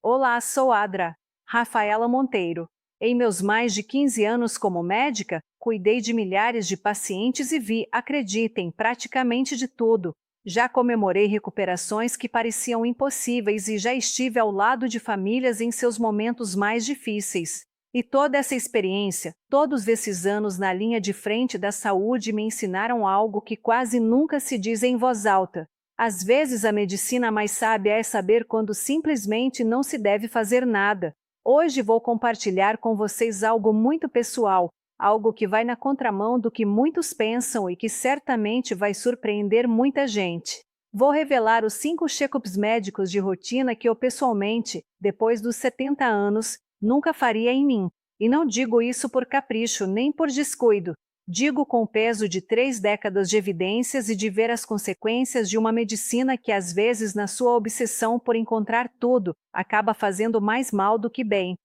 Olá, sou Adra Rafaela Monteiro. Em meus mais de 15 anos como médica, cuidei de milhares de pacientes e vi, acreditem, praticamente de tudo. Já comemorei recuperações que pareciam impossíveis e já estive ao lado de famílias em seus momentos mais difíceis. E toda essa experiência, todos esses anos na linha de frente da saúde me ensinaram algo que quase nunca se diz em voz alta. Às vezes a medicina mais sábia é saber quando simplesmente não se deve fazer nada. Hoje vou compartilhar com vocês algo muito pessoal, algo que vai na contramão do que muitos pensam e que certamente vai surpreender muita gente. Vou revelar os 5 check-ups médicos de rotina que eu pessoalmente, depois dos 70 anos, nunca faria em mim. E não digo isso por capricho nem por descuido. Digo com o peso de 3 décadas de evidências e de ver as consequências de uma medicina que às vezes, na sua obsessão por encontrar tudo, acaba fazendo mais mal do que bem.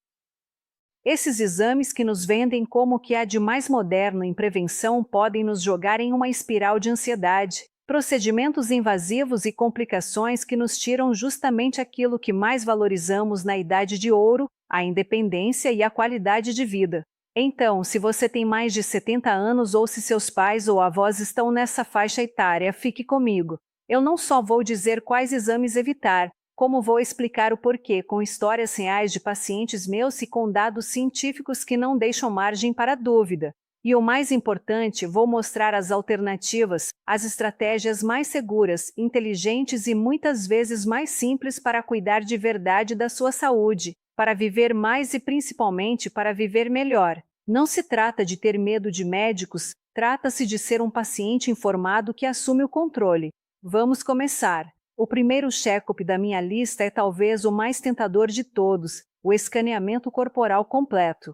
Esses exames que nos vendem como o que há de mais moderno em prevenção podem nos jogar em uma espiral de ansiedade, procedimentos invasivos e complicações que nos tiram justamente aquilo que mais valorizamos na idade de ouro, a independência e a qualidade de vida. Então, se você tem mais de 70 anos ou se seus pais ou avós estão nessa faixa etária, fique comigo. Eu não só vou dizer quais exames evitar, como vou explicar o porquê com histórias reais de pacientes meus e com dados científicos que não deixam margem para dúvida. E o mais importante, vou mostrar as alternativas, as estratégias mais seguras, inteligentes e muitas vezes mais simples para cuidar de verdade da sua saúde, para viver mais e principalmente para viver melhor. Não se trata de ter medo de médicos, trata-se de ser um paciente informado que assume o controle. Vamos começar. O primeiro check-up da minha lista é talvez o mais tentador de todos, o escaneamento corporal completo.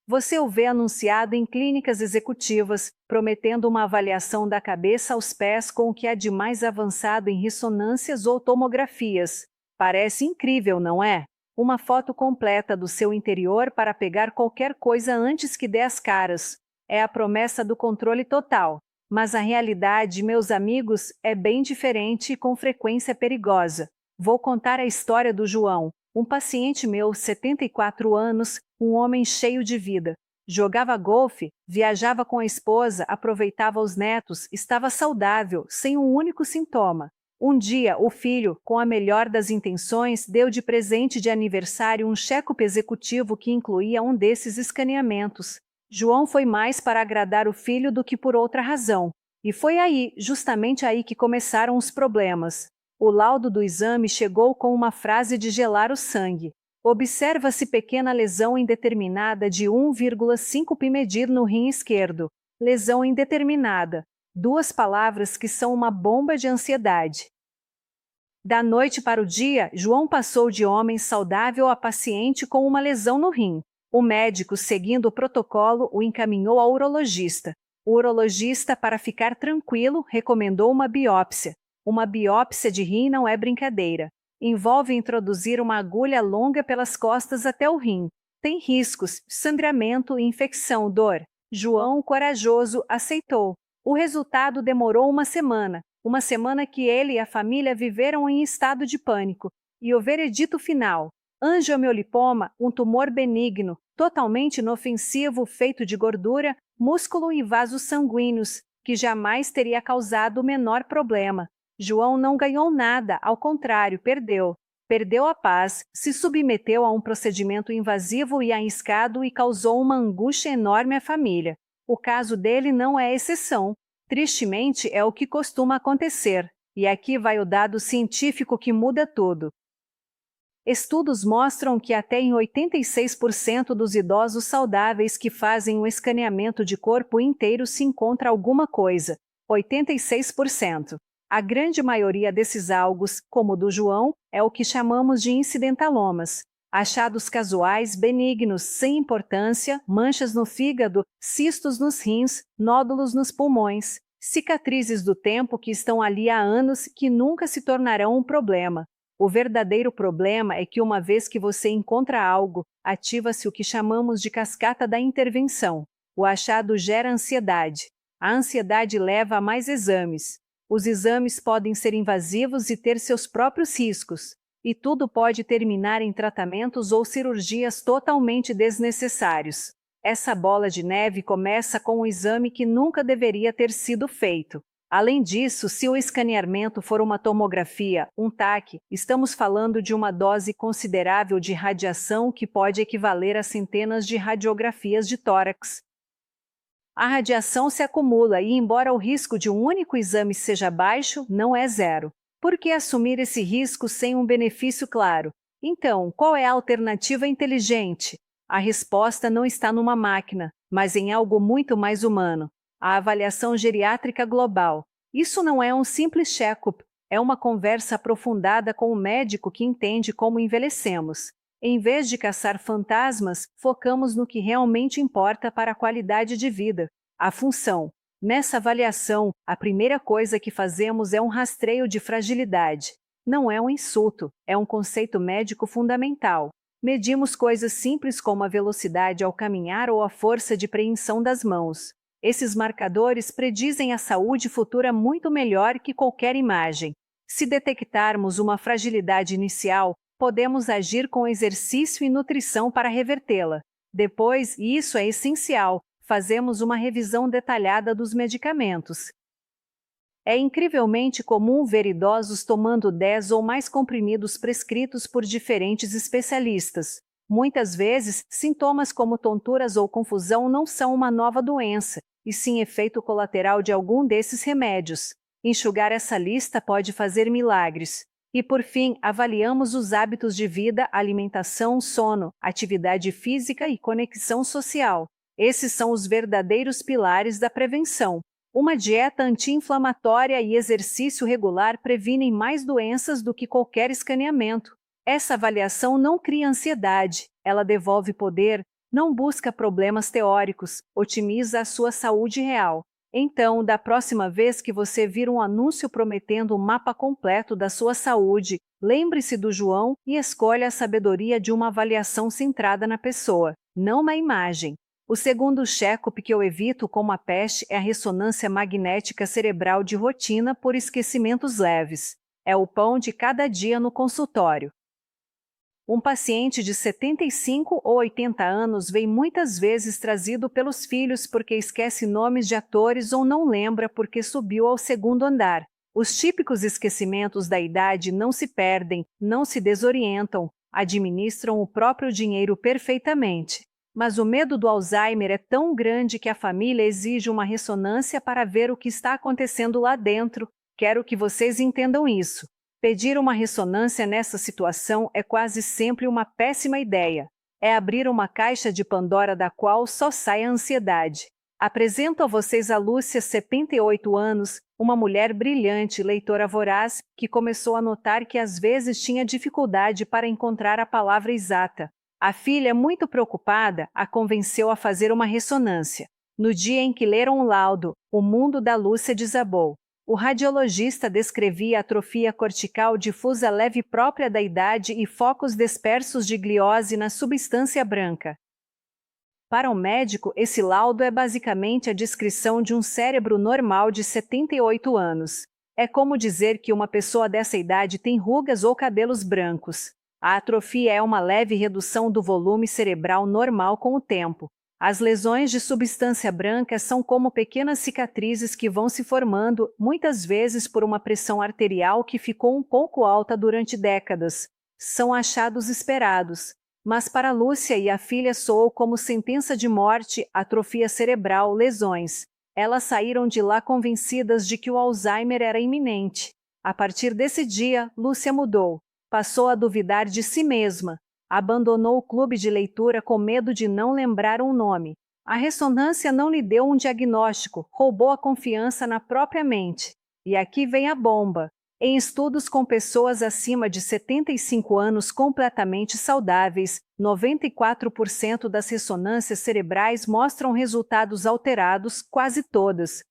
Você o vê anunciado em clínicas executivas, prometendo uma avaliação da cabeça aos pés com o que há de mais avançado em ressonâncias ou tomografias. Parece incrível, não é? Uma foto completa do seu interior para pegar qualquer coisa antes que dê as caras. É a promessa do controle total. Mas a realidade, meus amigos, é bem diferente e com frequência perigosa. Vou contar a história do João, um paciente meu, 74 anos, um homem cheio de vida. Jogava golfe, viajava com a esposa, aproveitava os netos, estava saudável, sem um único sintoma. Um dia, o filho, com a melhor das intenções, deu de presente de aniversário um check-up executivo que incluía um desses escaneamentos. João foi mais para agradar o filho do que por outra razão. E foi aí, justamente aí que começaram os problemas. O laudo do exame chegou com uma frase de gelar o sangue. Observa-se pequena lesão indeterminada de 1,5 ppm no rim esquerdo. Lesão indeterminada. 2 palavras que são uma bomba de ansiedade. Da noite para o dia, João passou de homem saudável a paciente com uma lesão no rim. O médico, seguindo o protocolo, o encaminhou ao urologista. O urologista, para ficar tranquilo, recomendou uma biópsia. Uma biópsia de rim não é brincadeira. Envolve introduzir uma agulha longa pelas costas até o rim. Tem riscos, sangramento, infecção, dor. João, corajoso, aceitou. O resultado demorou uma semana que ele e a família viveram em estado de pânico. E o veredito final: angiomiolipoma, um tumor benigno, totalmente inofensivo, feito de gordura, músculo e vasos sanguíneos, que jamais teria causado o menor problema. João não ganhou nada, ao contrário, perdeu. Perdeu a paz, se submeteu a um procedimento invasivo e arriscado e causou uma angústia enorme à família. O caso dele não é exceção. Tristemente, é o que costuma acontecer. E aqui vai o dado científico que muda tudo. Estudos mostram que até em 86% dos idosos saudáveis que fazem um escaneamento de corpo inteiro se encontra alguma coisa. 86%. A grande maioria desses algos, como o do João, é o que chamamos de incidentalomas. Achados casuais, benignos, sem importância, manchas no fígado, cistos nos rins, nódulos nos pulmões, cicatrizes do tempo que estão ali há anos que nunca se tornarão um problema. O verdadeiro problema é que uma vez que você encontra algo, ativa-se o que chamamos de cascata da intervenção. O achado gera ansiedade. A ansiedade leva a mais exames. Os exames podem ser invasivos e ter seus próprios riscos. e tudo pode terminar em tratamentos ou cirurgias totalmente desnecessários. Essa bola de neve começa com um exame que nunca deveria ter sido feito. Além disso, se o escaneamento for uma tomografia, um TAC, estamos falando de uma dose considerável de radiação que pode equivaler a centenas de radiografias de tórax. A radiação se acumula e, embora o risco de um único exame seja baixo, não é zero. Por que assumir esse risco sem um benefício claro? Então, qual é a alternativa inteligente? A resposta não está numa máquina, mas em algo muito mais humano: a avaliação geriátrica global. Isso não é um simples check-up, é uma conversa aprofundada com o médico que entende como envelhecemos. Em vez de caçar fantasmas, focamos no que realmente importa para a qualidade de vida: a função. Nessa avaliação, a primeira coisa que fazemos é um rastreio de fragilidade. Não é um insulto, é um conceito médico fundamental. Medimos coisas simples como a velocidade ao caminhar ou a força de preensão das mãos. Esses marcadores predizem a saúde futura muito melhor que qualquer imagem. Se detectarmos uma fragilidade inicial, podemos agir com exercício e nutrição para revertê-la. Depois, e isso é essencial, fazemos uma revisão detalhada dos medicamentos. É incrivelmente comum ver idosos tomando 10 ou mais comprimidos prescritos por diferentes especialistas. Muitas vezes, sintomas como tonturas ou confusão não são uma nova doença, e sim efeito colateral de algum desses remédios. Enxugar essa lista pode fazer milagres. E por fim, avaliamos os hábitos de vida, alimentação, sono, atividade física e conexão social. Esses são os verdadeiros pilares da prevenção. Uma dieta anti-inflamatória e exercício regular previnem mais doenças do que qualquer escaneamento. Essa avaliação não cria ansiedade, ela devolve poder, não busca problemas teóricos, otimiza a sua saúde real. Então, da próxima vez que você vir um anúncio prometendo um mapa completo da sua saúde, lembre-se do João e escolha a sabedoria de uma avaliação centrada na pessoa, não na imagem. O segundo check-up que eu evito como a peste é a ressonância magnética cerebral de rotina por esquecimentos leves. É o pão de cada dia no consultório. Um paciente de 75 ou 80 anos vem muitas vezes trazido pelos filhos porque esquece nomes de atores ou não lembra porque subiu ao segundo andar. Os típicos esquecimentos da idade não se perdem, não se desorientam, administram o próprio dinheiro perfeitamente. Mas o medo do Alzheimer é tão grande que a família exige uma ressonância para ver o que está acontecendo lá dentro. Quero que vocês entendam isso. Pedir uma ressonância nessa situação é quase sempre uma péssima ideia. É abrir uma caixa de Pandora da qual só sai a ansiedade. Apresento a vocês a Lúcia, 78 anos, uma mulher brilhante, leitora voraz, que começou a notar que às vezes tinha dificuldade para encontrar a palavra exata. A filha, muito preocupada, a convenceu a fazer uma ressonância. No dia em que leram o laudo, o mundo da Lúcia desabou. O radiologista descrevia atrofia cortical difusa leve própria da idade e focos dispersos de gliose na substância branca. Para o médico, esse laudo é basicamente a descrição de um cérebro normal de 78 anos. É como dizer que uma pessoa dessa idade tem rugas ou cabelos brancos. A atrofia é uma leve redução do volume cerebral normal com o tempo. As lesões de substância branca são como pequenas cicatrizes que vão se formando, muitas vezes por uma pressão arterial que ficou um pouco alta durante décadas. São achados esperados. Mas para Lúcia e a filha soou como sentença de morte, atrofia cerebral, lesões. Elas saíram de lá convencidas de que o Alzheimer era iminente. A partir desse dia, Lúcia mudou. Passou a duvidar de si mesma. Abandonou o clube de leitura com medo de não lembrar um nome. A ressonância não lhe deu um diagnóstico, roubou a confiança na própria mente. E aqui vem a bomba. Em estudos com pessoas acima de 75 anos completamente saudáveis, 94% das ressonâncias cerebrais mostram resultados alterados, quase todas.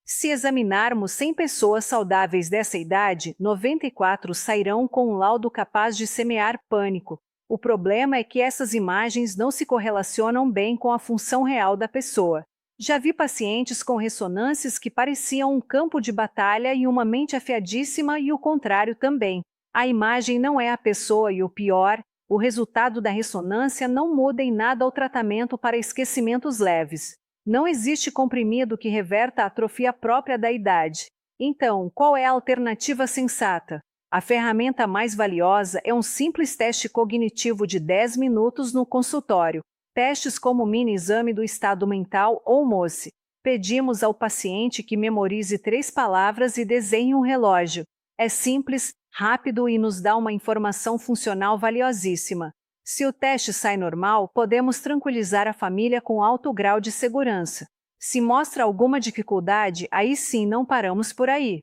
Se examinarmos 100 pessoas saudáveis dessa idade, 94 sairão com um laudo capaz de semear pânico. O problema é que essas imagens não se correlacionam bem com a função real da pessoa. Já vi pacientes com ressonâncias que pareciam um campo de batalha e uma mente afiadíssima e o contrário também. A imagem não é a pessoa e o pior, o resultado da ressonância não muda em nada o tratamento para esquecimentos leves. Não existe comprimido que reverta a atrofia própria da idade. Então, qual é a alternativa sensata? A ferramenta mais valiosa é um simples teste cognitivo de 10 minutos no consultório. Testes como o mini-exame do estado mental ou MOSE. Pedimos ao paciente que memorize 3 palavras e desenhe um relógio. É simples, rápido e nos dá uma informação funcional valiosíssima. Se o teste sai normal, podemos tranquilizar a família com alto grau de segurança. Se mostra alguma dificuldade, aí sim não paramos por aí.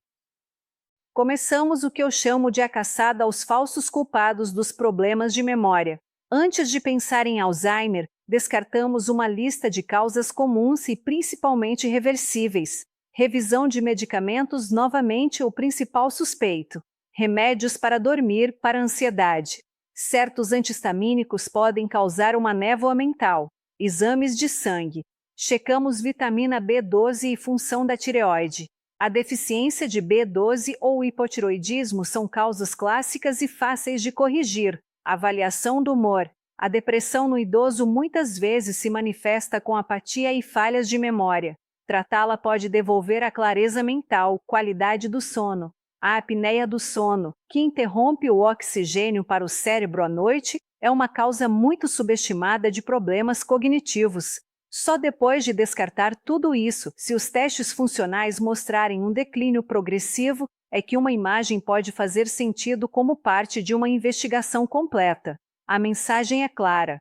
Começamos o que eu chamo de a caçada aos falsos culpados dos problemas de memória. Antes de pensar em Alzheimer, descartamos uma lista de causas comuns e principalmente reversíveis. Revisão de medicamentos, novamente o principal suspeito. Remédios para dormir, para ansiedade. Certos antihistamínicos podem causar uma névoa mental. Exames de sangue. Checamos vitamina B12 e função da tireoide. A deficiência de B12 ou hipotiroidismo são causas clássicas e fáceis de corrigir. Avaliação do humor. A depressão no idoso muitas vezes se manifesta com apatia e falhas de memória. Tratá-la pode devolver a clareza mental, qualidade do sono. A apneia do sono, que interrompe o oxigênio para o cérebro à noite, é uma causa muito subestimada de problemas cognitivos. Só depois de descartar tudo isso, se os testes funcionais mostrarem um declínio progressivo, é que uma imagem pode fazer sentido como parte de uma investigação completa. A mensagem é clara.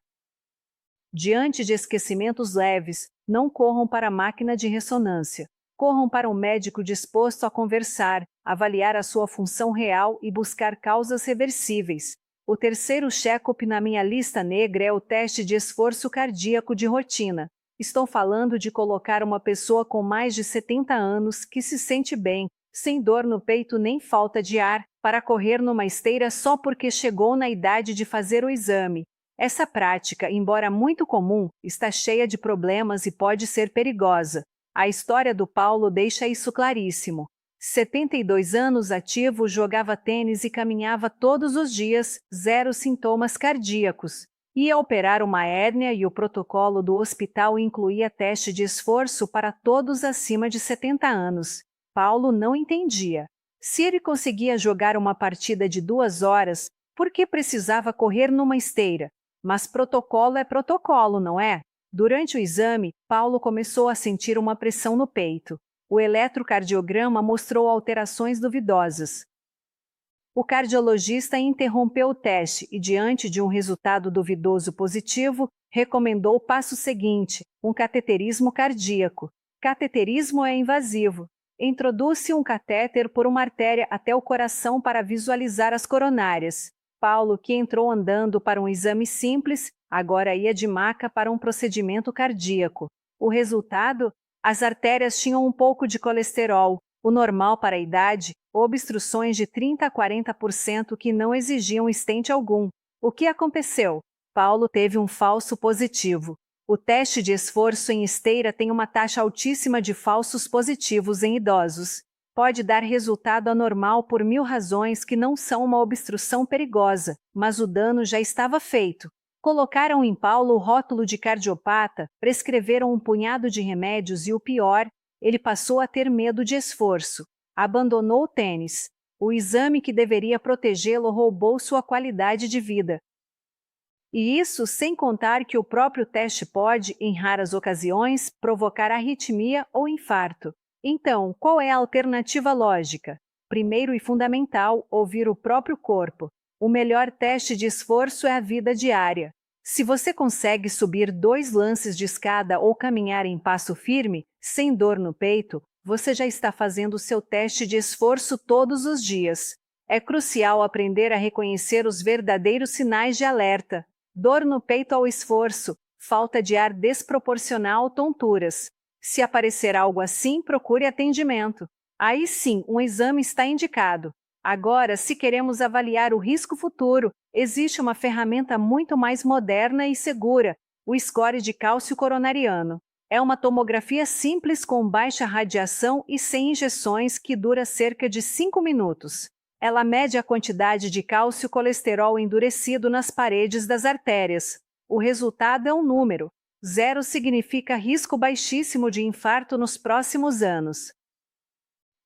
Diante de esquecimentos leves, não corram para a máquina de ressonância. Corram para um médico disposto a conversar, avaliar a sua função real e buscar causas reversíveis. O terceiro check-up na minha lista negra é o teste de esforço cardíaco de rotina. Estou falando de colocar uma pessoa com mais de 70 anos que se sente bem, sem dor no peito nem falta de ar, para correr numa esteira só porque chegou na idade de fazer o exame. Essa prática, embora muito comum, está cheia de problemas e pode ser perigosa. A história do Paulo deixa isso claríssimo. 72 anos ativo, jogava tênis e caminhava todos os dias, 0 sintomas cardíacos. Ia operar uma hérnia e o protocolo do hospital incluía teste de esforço para todos acima de 70 anos. Paulo não entendia. Se ele conseguia jogar uma partida de 2 horas, por que precisava correr numa esteira? Mas protocolo é protocolo, não é? Durante o exame, Paulo começou a sentir uma pressão no peito. O eletrocardiograma mostrou alterações duvidosas. O cardiologista interrompeu o teste e, diante de um resultado duvidoso positivo, recomendou o passo seguinte, um cateterismo cardíaco. Cateterismo é invasivo. Introduz-se um catéter por uma artéria até o coração para visualizar as coronárias. Paulo, que entrou andando para um exame simples, agora ia de maca para um procedimento cardíaco. O resultado? As artérias tinham um pouco de colesterol, o normal para a idade, obstruções de 30 a 40% que não exigiam stent algum. O que aconteceu? Paulo teve um falso positivo. O teste de esforço em esteira tem uma taxa altíssima de falsos positivos em idosos. Pode dar resultado anormal por 1000 razões que não são uma obstrução perigosa, mas o dano já estava feito. Colocaram em Paulo o rótulo de cardiopata, prescreveram um punhado de remédios e o pior, ele passou a ter medo de esforço. Abandonou o tênis. O exame que deveria protegê-lo roubou sua qualidade de vida. E isso sem contar que o próprio teste pode, em raras ocasiões, provocar arritmia ou infarto. Então, qual é a alternativa lógica? Primeiro e fundamental, ouvir o próprio corpo. O melhor teste de esforço é a vida diária. Se você consegue subir 2 lances de escada ou caminhar em passo firme, sem dor no peito, você já está fazendo o seu teste de esforço todos os dias. É crucial aprender a reconhecer os verdadeiros sinais de alerta. Dor no peito ao esforço, falta de ar desproporcional, tonturas. Se aparecer algo assim, procure atendimento. Aí sim, um exame está indicado. Agora, se queremos avaliar o risco futuro, existe uma ferramenta muito mais moderna e segura, o score de cálcio coronariano. É uma tomografia simples com baixa radiação e sem injeções que dura cerca de 5 minutos. Ela mede a quantidade de cálcio e colesterol endurecido nas paredes das artérias. O resultado é um número. 0 significa risco baixíssimo de infarto nos próximos anos.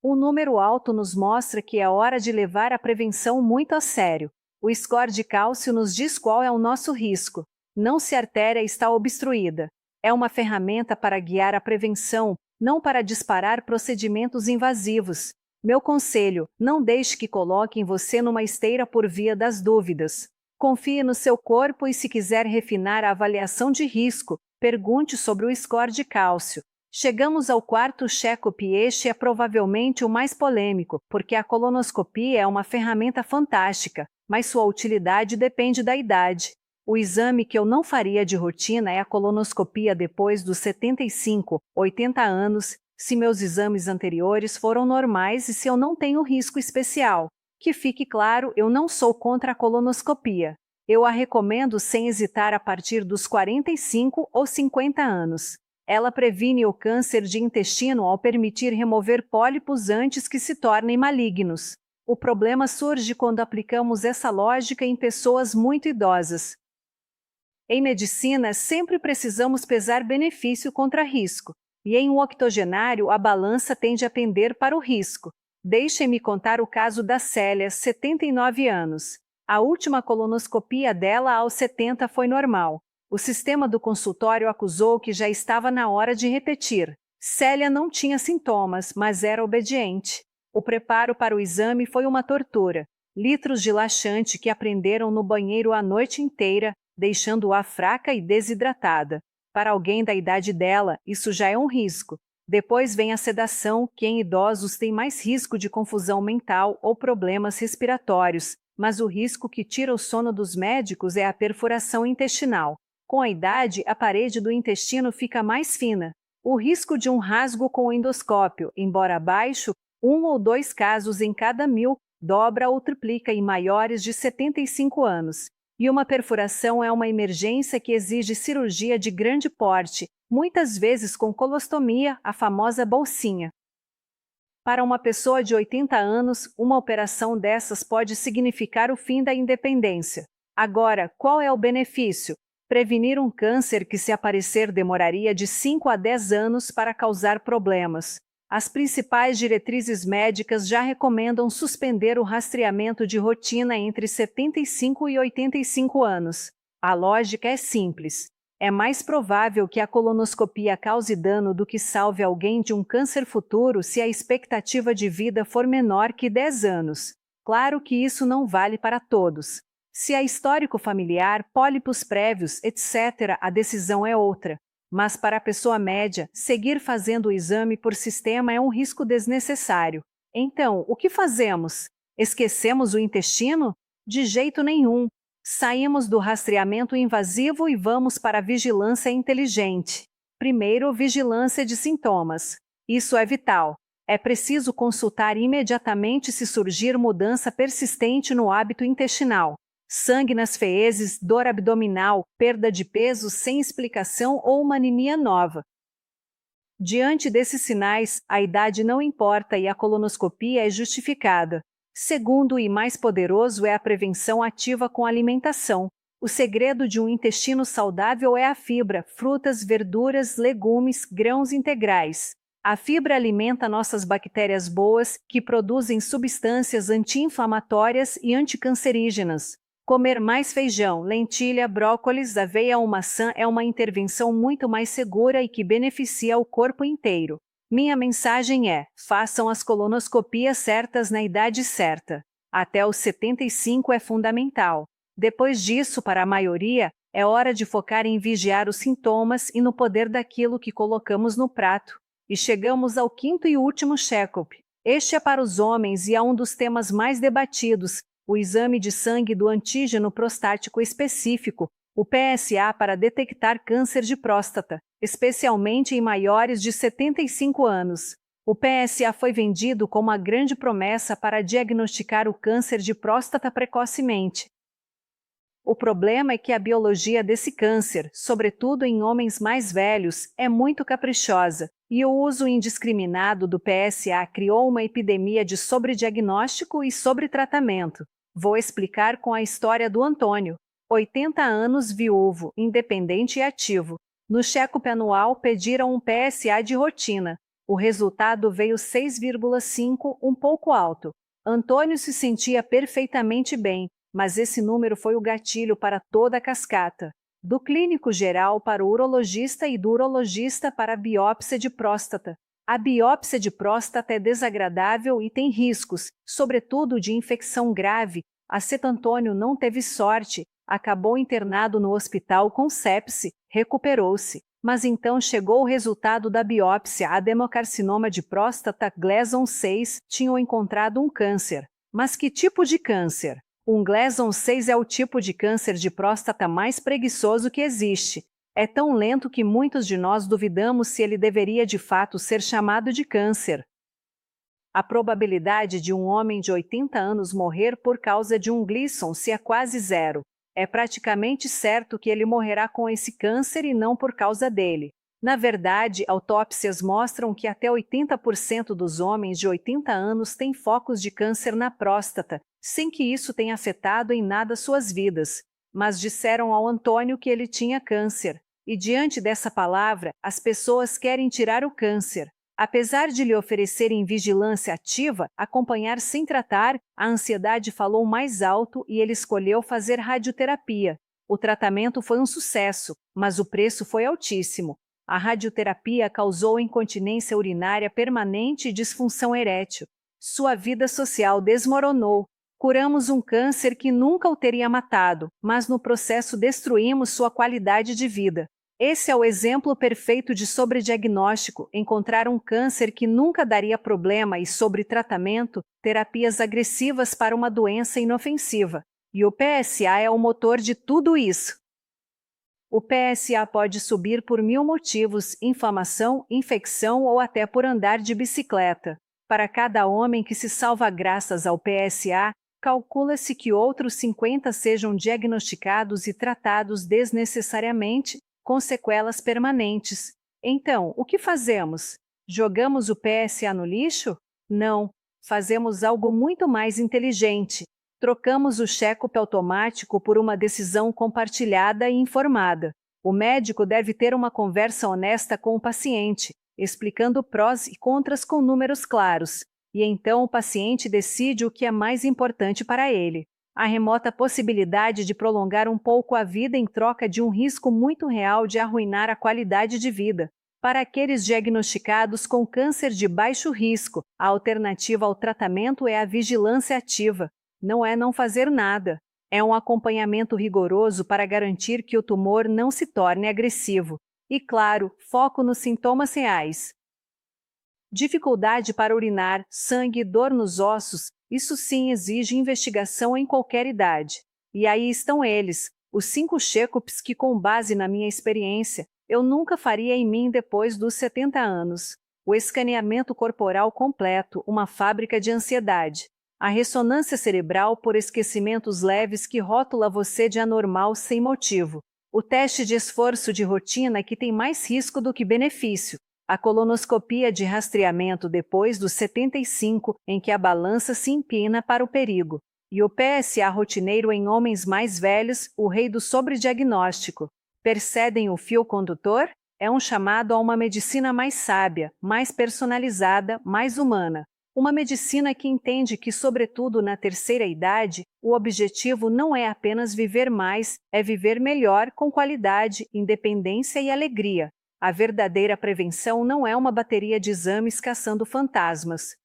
Um número alto nos mostra que é hora de levar a prevenção muito a sério. O score de cálcio nos diz qual é o nosso risco, não se a artéria está obstruída. É uma ferramenta para guiar a prevenção, não para disparar procedimentos invasivos. Meu conselho: não deixe que coloquem você numa esteira por via das dúvidas. Confie no seu corpo e, se quiser refinar a avaliação de risco, pergunte sobre o score de cálcio. Chegamos ao quarto check-up e este é provavelmente o mais polêmico, porque a colonoscopia é uma ferramenta fantástica, mas sua utilidade depende da idade. O exame que eu não faria de rotina é a colonoscopia depois dos 75, 80 anos, se meus exames anteriores foram normais e se eu não tenho risco especial. Que fique claro, eu não sou contra a colonoscopia. Eu a recomendo sem hesitar a partir dos 45 ou 50 anos. Ela previne o câncer de intestino ao permitir remover pólipos antes que se tornem malignos. O problema surge quando aplicamos essa lógica em pessoas muito idosas. Em medicina, sempre precisamos pesar benefício contra risco, e em um octogenário a balança tende a pender para o risco. Deixem-me contar o caso da Célia, 79 anos. A última colonoscopia dela aos 70 foi normal. O sistema do consultório acusou que já estava na hora de repetir. Célia não tinha sintomas, mas era obediente. O preparo para o exame foi uma tortura. Litros de laxante que aprenderam no banheiro a noite inteira, deixando-a fraca e desidratada. Para alguém da idade dela, isso já é um risco. Depois vem a sedação, que em idosos tem mais risco de confusão mental ou problemas respiratórios, mas o risco que tira o sono dos médicos é a perfuração intestinal. Com a idade, a parede do intestino fica mais fina. O risco de um rasgo com o endoscópio, embora baixo, 1 ou 2 casos em cada 1000, dobra ou triplica em maiores de 75 anos. E uma perfuração é uma emergência que exige cirurgia de grande porte, muitas vezes com colostomia, a famosa bolsinha. Para uma pessoa de 80 anos, uma operação dessas pode significar o fim da independência. Agora, qual é o benefício? Prevenir um câncer que, se aparecer, demoraria de 5 a 10 anos para causar problemas. As principais diretrizes médicas já recomendam suspender o rastreamento de rotina entre 75 e 85 anos. A lógica é simples. É mais provável que a colonoscopia cause dano do que salve alguém de um câncer futuro se a expectativa de vida for menor que 10 anos. Claro que isso não vale para todos. Se há histórico familiar, pólipos prévios, etc., a decisão é outra. Mas para a pessoa média, seguir fazendo o exame por sistema é um risco desnecessário. Então, o que fazemos? Esquecemos o intestino? De jeito nenhum. Saímos do rastreamento invasivo e vamos para a vigilância inteligente. Primeiro, vigilância de sintomas. Isso é vital. É preciso consultar imediatamente se surgir mudança persistente no hábito intestinal. Sangue nas fezes, dor abdominal, perda de peso sem explicação ou uma anemia nova. Diante desses sinais, a idade não importa e a colonoscopia é justificada. Segundo e mais poderoso é a prevenção ativa com alimentação. O segredo de um intestino saudável é a fibra, frutas, verduras, legumes, grãos integrais. A fibra alimenta nossas bactérias boas, que produzem substâncias anti-inflamatórias e anticancerígenas. Comer mais feijão, lentilha, brócolis, aveia ou maçã é uma intervenção muito mais segura e que beneficia o corpo inteiro. Minha mensagem é: façam as colonoscopias certas na idade certa. Até os 75 é fundamental. Depois disso, para a maioria, é hora de focar em vigiar os sintomas e no poder daquilo que colocamos no prato. E chegamos ao quinto e último check-up. Este é para os homens e é um dos temas mais debatidos: o exame de sangue do antígeno prostático específico, o PSA, para detectar câncer de próstata, especialmente em maiores de 75 anos. O PSA foi vendido como a grande promessa para diagnosticar o câncer de próstata precocemente. O problema é que a biologia desse câncer, sobretudo em homens mais velhos, é muito caprichosa, e o uso indiscriminado do PSA criou uma epidemia de sobrediagnóstico e sobretratamento. Vou explicar com a história do Antônio, 80 anos, viúvo, independente e ativo. No check-up anual pediram um PSA de rotina. O resultado veio 6,5, um pouco alto. Antônio se sentia perfeitamente bem, mas esse número foi o gatilho para toda a cascata. Do clínico geral para o urologista e do urologista para a biópsia de próstata. A biópsia de próstata é desagradável e tem riscos, sobretudo de infecção grave. Antônio não teve sorte, acabou internado no hospital com sepse, recuperou-se. Mas então chegou o resultado da biópsia. Adenocarcinoma de próstata Gleason 6 tinham encontrado um câncer. Mas que tipo de câncer? Um Gleason 6 é o tipo de câncer de próstata mais preguiçoso que existe. É tão lento que muitos de nós duvidamos se ele deveria de fato ser chamado de câncer. A probabilidade de um homem de 80 anos morrer por causa de um Gleason se é quase zero. É praticamente certo que ele morrerá com esse câncer e não por causa dele. Na verdade, autópsias mostram que até 80% dos homens de 80 anos têm focos de câncer na próstata, sem que isso tenha afetado em nada suas vidas. Mas disseram ao Antônio que ele tinha câncer. E diante dessa palavra, as pessoas querem tirar o câncer. Apesar de lhe oferecerem vigilância ativa, acompanhar sem tratar, a ansiedade falou mais alto e ele escolheu fazer radioterapia. O tratamento foi um sucesso, mas o preço foi altíssimo. A radioterapia causou incontinência urinária permanente e disfunção erétil. Sua vida social desmoronou. Curamos um câncer que nunca o teria matado, mas no processo destruímos sua qualidade de vida. Esse é o exemplo perfeito de sobrediagnóstico, encontrar um câncer que nunca daria problema e sobretratamento, terapias agressivas para uma doença inofensiva. E o PSA é o motor de tudo isso. O PSA pode subir por 1000 motivos: inflamação, infecção ou até por andar de bicicleta. Para cada homem que se salva graças ao PSA, calcula-se que outros 50 sejam diagnosticados e tratados desnecessariamente, com sequelas permanentes. Então, o que fazemos? Jogamos o PSA no lixo? Não. Fazemos algo muito mais inteligente. Trocamos o check-up automático por uma decisão compartilhada e informada. O médico deve ter uma conversa honesta com o paciente, explicando prós e contras com números claros. E então o paciente decide o que é mais importante para ele. A remota possibilidade de prolongar um pouco a vida em troca de um risco muito real de arruinar a qualidade de vida. Para aqueles diagnosticados com câncer de baixo risco, a alternativa ao tratamento é a vigilância ativa. Não é não fazer nada. É um acompanhamento rigoroso para garantir que o tumor não se torne agressivo. E, claro, foco nos sintomas reais. Dificuldade para urinar, sangue e dor nos ossos, isso sim exige investigação em qualquer idade. E aí estão eles, os 5 check-ups que, com base na minha experiência, eu nunca faria em mim depois dos 70 anos. O escaneamento corporal completo, uma fábrica de ansiedade. A ressonância cerebral por esquecimentos leves que rótula você de anormal sem motivo. O teste de esforço de rotina que tem mais risco do que benefício. A colonoscopia de rastreamento depois dos 75, em que a balança se empina para o perigo. E o PSA rotineiro em homens mais velhos, o rei do sobrediagnóstico. Percebem o fio condutor? É um chamado a uma medicina mais sábia, mais personalizada, mais humana. Uma medicina que entende que, sobretudo na terceira idade, o objetivo não é apenas viver mais, é viver melhor, com qualidade, independência e alegria. A verdadeira prevenção não é uma bateria de exames caçando fantasmas.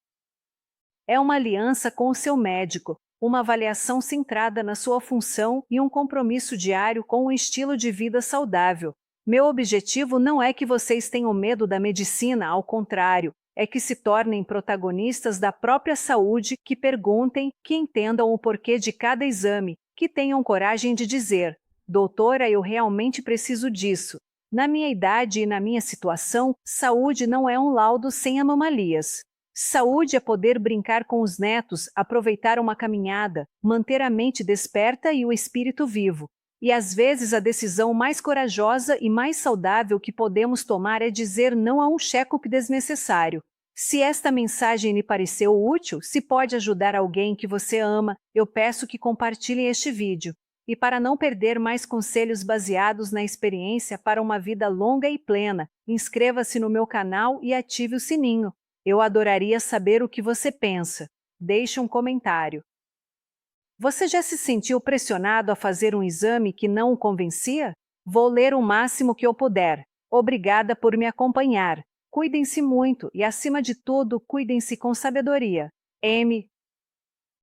É uma aliança com o seu médico, uma avaliação centrada na sua função e um compromisso diário com um estilo de vida saudável. Meu objetivo não é que vocês tenham medo da medicina, ao contrário, é que se tornem protagonistas da própria saúde, que perguntem, que entendam o porquê de cada exame, que tenham coragem de dizer: doutora, eu realmente preciso disso. Na minha idade e na minha situação, saúde não é um laudo sem anomalias. Saúde é poder brincar com os netos, aproveitar uma caminhada, manter a mente desperta e o espírito vivo. E às vezes a decisão mais corajosa e mais saudável que podemos tomar é dizer não a um check-up desnecessário. Se esta mensagem lhe pareceu útil, se pode ajudar alguém que você ama, eu peço que compartilhe este vídeo. E para não perder mais conselhos baseados na experiência para uma vida longa e plena, inscreva-se no meu canal e ative o sininho. Eu adoraria saber o que você pensa. Deixe um comentário. Você já se sentiu pressionado a fazer um exame que não o convencia? Vou ler o máximo que eu puder. Obrigada por me acompanhar. Cuidem-se muito e, acima de tudo, cuidem-se com sabedoria. M.